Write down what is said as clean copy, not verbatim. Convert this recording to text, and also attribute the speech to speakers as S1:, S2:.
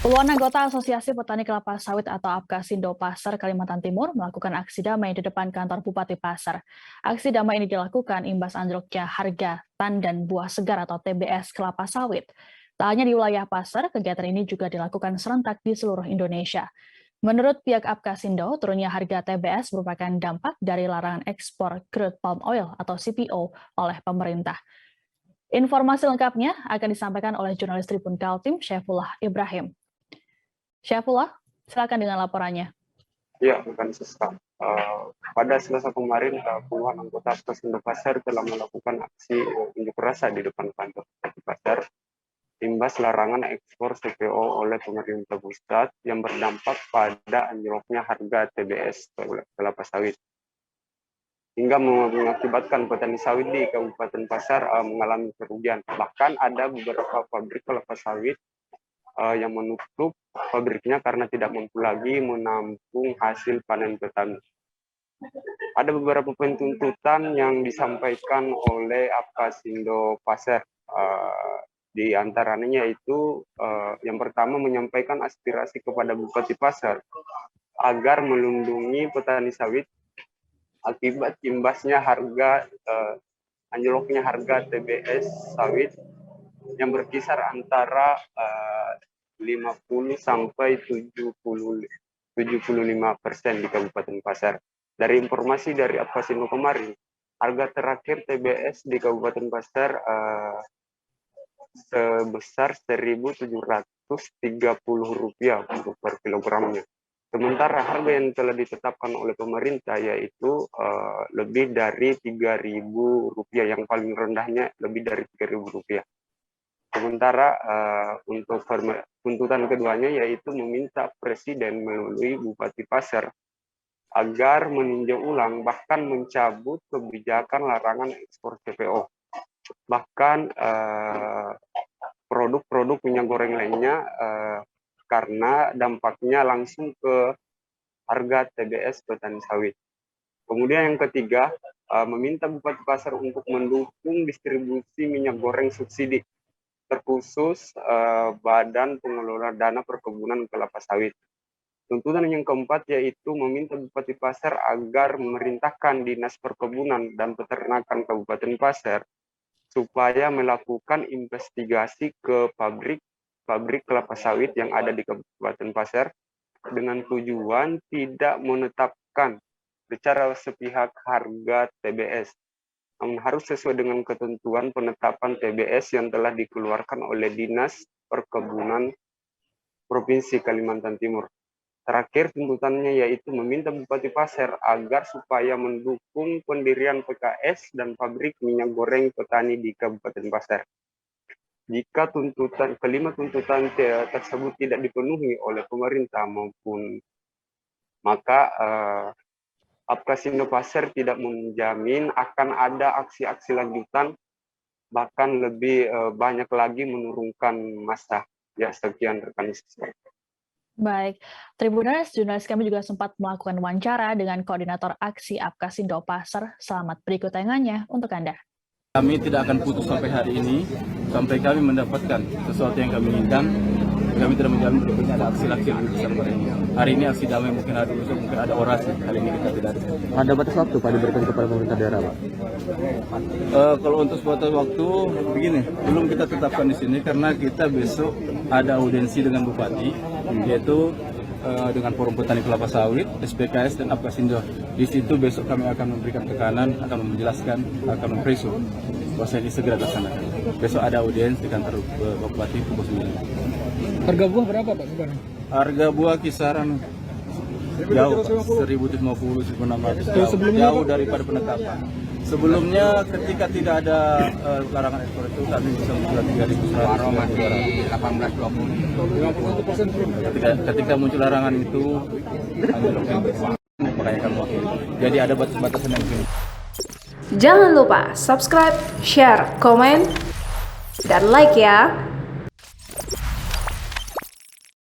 S1: Puluhan anggota Asosiasi Petani Kelapa Sawit atau Apkasindo Pasar Kalimantan Timur melakukan aksi damai di depan kantor Bupati Pasar. Aksi damai ini dilakukan imbas anjloknya harga tandan buah segar atau TBS kelapa sawit. Tak hanya di wilayah Pasar, kegiatan ini juga dilakukan serentak di seluruh Indonesia. Menurut pihak Apkasindo, turunnya harga TBS merupakan dampak dari larangan ekspor crude palm oil atau CPO oleh pemerintah. Informasi lengkapnya akan disampaikan oleh jurnalis Tribun Kaltim, Syaifullah Ibrahim. Syaifullah, silakan dengan laporannya.
S2: Ya, bukan Siska. Pada Selasa kemarin, puluhan anggota Apkasindo Pasar telah melakukan aksi unjuk rasa di depan kantor Bupati Pasar imbas larangan ekspor CPO oleh pemerintah pusat yang berdampak pada anjloknya harga TBS kelapa sawit, hingga mengakibatkan petani sawit di Kabupaten Pasar mengalami kerugian. Bahkan ada beberapa pabrik kelapa sawit yang menutup pabriknya karena tidak mampu lagi menampung hasil panen petani. Ada beberapa tuntutan yang disampaikan oleh Apkasindo Pasar. Di antaranya yaitu yang pertama menyampaikan aspirasi kepada Bupati Pasar agar melindungi petani sawit akibat imbasnya harga anjloknya harga TBS sawit yang berkisar antara 50 sampai 75% di Kabupaten Pasar. Dari informasi dari Apkasindo kemarin, harga terakhir TBS di Kabupaten Pasar sebesar Rp1.730 untuk per kilogramnya. Sementara harga yang telah ditetapkan oleh pemerintah yaitu lebih dari Rp3.000, yang paling rendahnya lebih dari Rp3.000. Sementara untuk tuntutan keduanya yaitu meminta Presiden melalui Bupati Pasar agar meninjau ulang bahkan mencabut kebijakan larangan ekspor CPO. Bahkan produk-produk minyak goreng lainnya karena dampaknya langsung ke harga TBS petani sawit. Kemudian yang ketiga, meminta Bupati Pasar untuk mendukung distribusi minyak goreng subsidi, terkhusus Badan Pengelola Dana Perkebunan Kelapa Sawit. Tuntutan yang keempat yaitu meminta Bupati Pasar agar memerintahkan Dinas Perkebunan dan Peternakan Kabupaten Pasar supaya melakukan investigasi ke pabrik kelapa sawit yang ada di Kabupaten Pasar dengan tujuan tidak menetapkan secara sepihak harga TBS. Namun harus sesuai dengan ketentuan penetapan TBS yang telah dikeluarkan oleh Dinas Perkebunan Provinsi Kalimantan Timur. Terakhir, tuntutannya yaitu meminta Bupati Pasar agar supaya mendukung pendirian PKS dan pabrik minyak goreng petani di Kabupaten Pasar. Jika kelima tuntutan tersebut tidak dipenuhi oleh pemerintah maka Apkasindo Pasar tidak menjamin akan ada aksi-aksi lanjutan, bahkan lebih banyak lagi menurunkan massa. Ya, sekian rekan.
S1: Baik, jurnalis kami juga sempat melakukan wawancara dengan koordinator aksi Apkasindo Pasar. Selamat berikut tayangannya untuk Anda.
S3: Kami tidak akan putus sampai hari ini, sampai kami mendapatkan sesuatu yang kami inginkan. Kami tidak menjamin berikutnya ada aksi-aksi yang lebih besar pada ini. Hari ini aksi damai, mungkin ada orasi. Kali ini kita tidak ada.
S4: Ada batas waktu Pak diberikan kepada pemerintah daerah, Pak?
S3: Kalau untuk batas waktu, begini, belum kita tetapkan di sini karena kita besok ada audiensi dengan Bupati, yaitu dengan Forum Petani Kelapa Sawit, SPKS, dan Apkasindo. Di situ besok kami akan memberikan tekanan, akan menjelaskan, akan mempresu proses ini segera dilaksanakan. Besok ada audiens di kantor Bupati pukul 9.
S4: Harga buah berapa Pak sekarang?
S3: Harga buah kisaran jauh, 1.050, 1.600, jauh daripada penetapan. Sebelumnya ketika tidak ada larangan ekspor itu kami bisa menjual 3.100, 50%. Ketika muncul larangan itu makanya kami wakil. Jadi ada batas-batasan yang begini.
S5: Jangan lupa subscribe, share, komen, dan like ya.